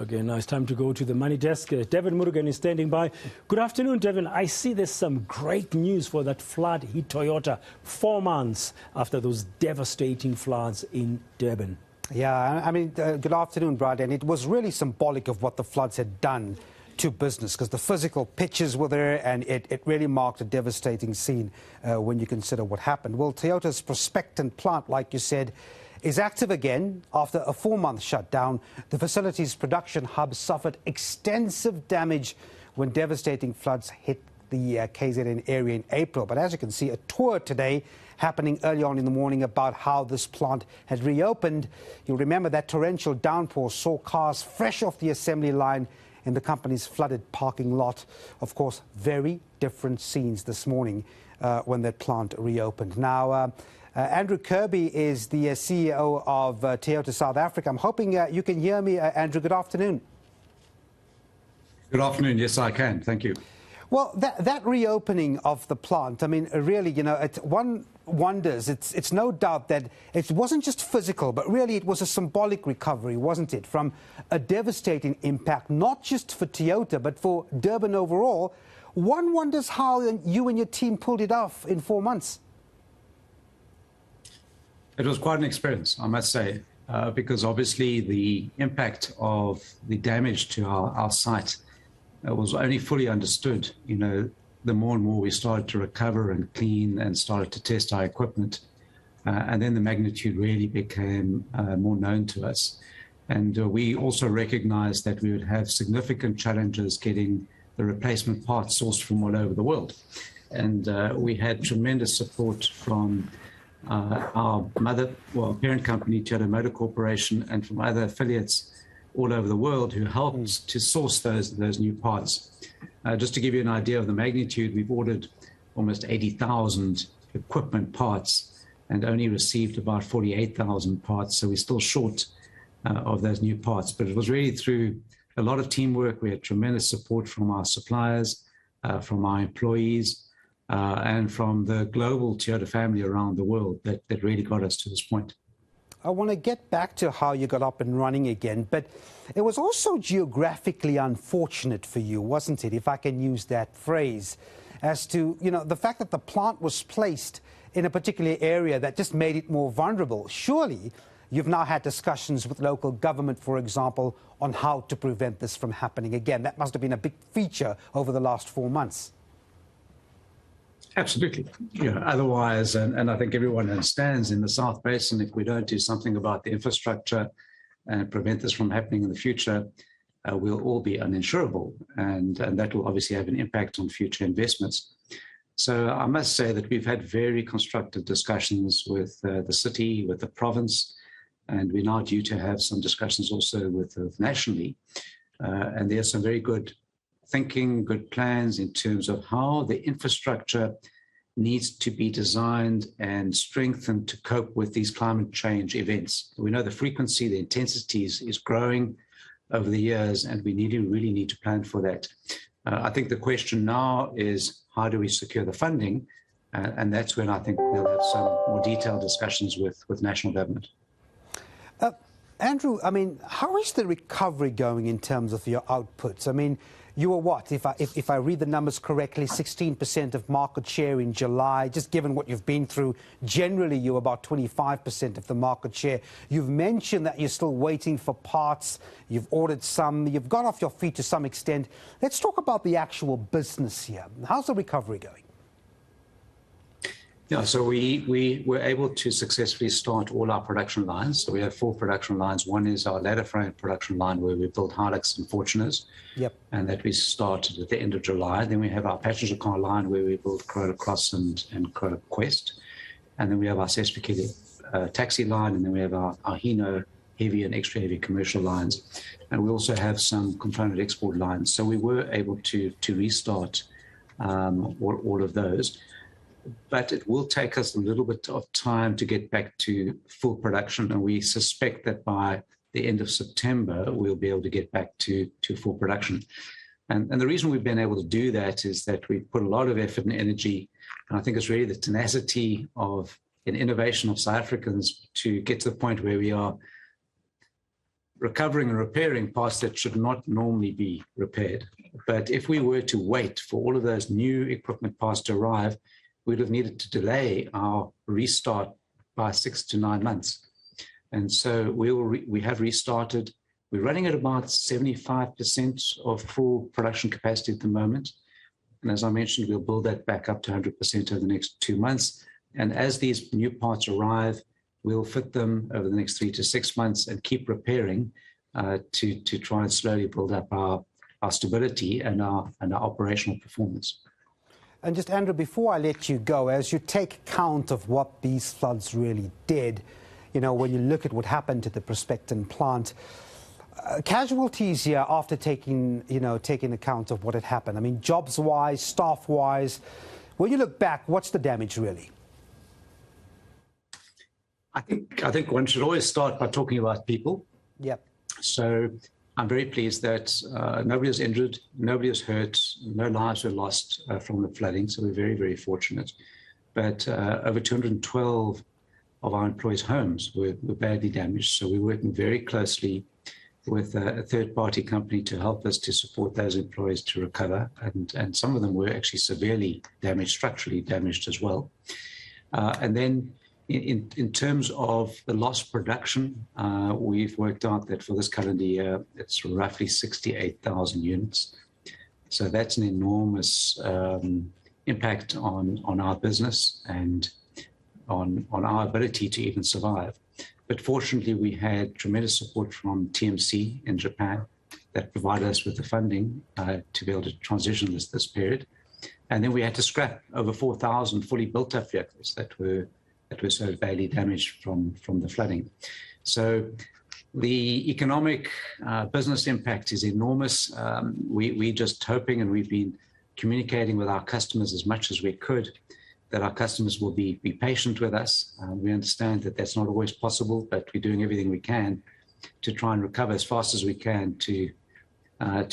Okay, now it's time to go to the money desk. Devan Murugan is standing by. Good afternoon, Devan. I see there's some great news for that flood hit Toyota 4 months after those devastating floods in Durban. Yeah, I mean, good afternoon, Brad. And it was really symbolic of what the floods had done to business, because the physical pictures were there, and it really marked a devastating scene when you consider what happened. Well, Toyota's Prospecton Plant, like you said, is active again after a 4-month shutdown. The facility's production hub suffered extensive damage when devastating floods hit the KZN area in April. But as you can see, a tour today happening early on in the morning about how this plant had reopened. You'll remember that torrential downpour saw cars fresh off the assembly line in the company's flooded parking lot. Of course, very different scenes this morning when that plant reopened. Now, Andrew Kirby is the CEO of Toyota South Africa. I'm hoping you can hear me, Andrew. Good afternoon. Good afternoon. Yes, I can. Thank you. Well, that reopening of the plant, I mean, really, you know, one wonders, it's no doubt that it wasn't just physical, but really it was a symbolic recovery, wasn't it, from a devastating impact, not just for Toyota, but for Durban overall. One wonders how you and your team pulled it off in 4 months. It was quite an experience, I must say, because obviously the impact of the damage to our site was only fully understood, you know, the more and more we started to recover and clean and started to test our equipment. And then the magnitude really became more known to us. And we also recognized that we would have significant challenges getting the replacement parts sourced from all over the world. And we had tremendous support from our parent company, Toyota Motor Corporation, and from other affiliates all over the world who helped to source those new parts. Just to give you an idea of the magnitude, we've ordered almost 80,000 equipment parts and only received about 48,000 parts. So we're still short of those new parts. But it was really through a lot of teamwork. We had tremendous support from our suppliers, from our employees, and from the global Toyota family around the world that really got us to this point. I want to get back to how you got up and running again, but it was also geographically unfortunate for you, wasn't it, if I can use that phrase, as to, you know, the fact that the plant was placed in a particular area that just made it more vulnerable. Surely you've now had discussions with local government, for example, on how to prevent this from happening again. That must have been a big feature over the last 4 months. Absolutely. You know, otherwise, and I think everyone understands, in the South Basin, if we don't do something about the infrastructure and prevent this from happening in the future, we'll all be uninsurable. And that will obviously have an impact on future investments. So I must say that we've had very constructive discussions with the city, with the province, and we're now due to have some discussions also with nationally. And there's some very good thinking, good plans in terms of how the infrastructure needs to be designed and strengthened to cope with these climate change events. We know the frequency, the intensity is growing over the years, and we really need to plan for that. I think the question now is, how do we secure the funding? And that's when I think we'll have some more detailed discussions with national government. Andrew, I mean, how is the recovery going in terms of your outputs? I mean, you were what, if I read the numbers correctly, 16% of market share in July. Just given what you've been through, generally you're about 25% of the market share. You've mentioned that you're still waiting for parts. You've ordered some. You've got off your feet to some extent. Let's talk about the actual business here. How's the recovery going? Yeah, so we were able to successfully start all our production lines. So we have 4 production lines. One is our ladder frame production line, where we build Hilux and Fortuners. Yep. And that we started at the end of July. Then we have our passenger car line, where we build Corolla Cross and Corolla Quest. And then we have our Cessna taxi line, and then we have our Hino heavy and extra heavy commercial lines. And we also have some component export lines. So we were able to restart all of those. But it will take us a little bit of time to get back to full production, and we suspect that by the end of September, we'll be able to get back to full production. And the reason we've been able to do that is that we've put a lot of effort and energy, and I think it's really the tenacity of an innovation of South Africans to get to the point where we are recovering and repairing parts that should not normally be repaired. But if we were to wait for all of those new equipment parts to arrive, we'd have needed to delay our restart by 6 to 9 months. And so we have restarted. We're running at about 75% of full production capacity at the moment. And as I mentioned, we'll build that back up to 100% over the next 2 months. And as these new parts arrive, we'll fit them over the next 3 to 6 months and keep repairing to try and slowly build up our stability and our operational performance. And just, Andrew, before I let you go, as you take count of what these floods really did, you know, when you look at what happened to the Prospecton plant, casualties here after taking account of what had happened. I mean, jobs-wise, staff-wise, when you look back, what's the damage really? I think one should always start by talking about people. Yep. So I'm very pleased that nobody was injured, nobody was hurt, no lives were lost from the flooding. So we're very, very fortunate. But over 212 of our employees' homes were badly damaged. So we're working very closely with a third-party company to help us to support those employees to recover. And some of them were actually severely damaged, structurally damaged as well. And then in terms of the lost production, we've worked out that for this calendar year, it's roughly 68,000 units. So that's an enormous impact on our business and on our ability to even survive. But fortunately, we had tremendous support from TMC in Japan that provided us with the funding to be able to transition this period. And then we had to scrap over 4,000 fully built-up vehicles that were so badly damaged from the flooding. So the economic business impact is enormous. We're just hoping, and we've been communicating with our customers as much as we could, that our customers will be patient with us. We understand that that's not always possible, but we're doing everything we can to try and recover as fast as we can to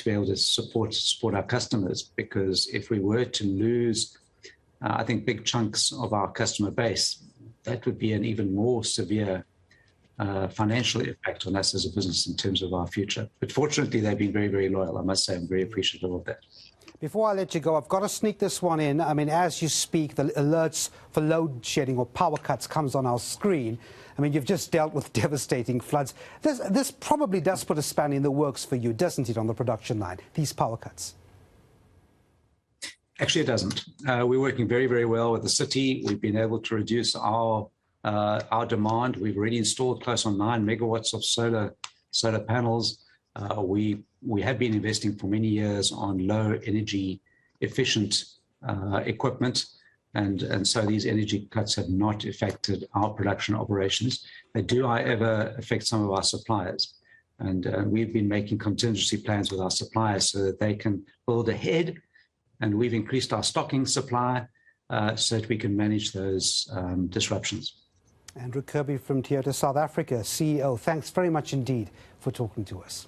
be able to support our customers. Because if we were to lose, I think, big chunks of our customer base, that would be an even more severe financial impact on us as a business in terms of our future. But fortunately, they've been very, very loyal. I must say, I'm very appreciative of that. Before I let you go, I've got to sneak this one in. I mean, as you speak, the alerts for load shedding or power cuts comes on our screen. I mean, you've just dealt with devastating floods. This probably does put a spanner in the works for you, doesn't it, on the production line, these power cuts? Actually, it doesn't. We're working very, very well with the city. We've been able to reduce our demand. We've already installed close on 9 megawatts of solar panels. We have been investing for many years on low energy efficient equipment. And so these energy cuts have not affected our production operations. They do, however, affect some of our suppliers. And we've been making contingency plans with our suppliers so that they can build ahead. And we've increased our stocking supply so that we can manage those disruptions. Andrew Kirby from Toyota South Africa, CEO, thanks very much indeed for talking to us.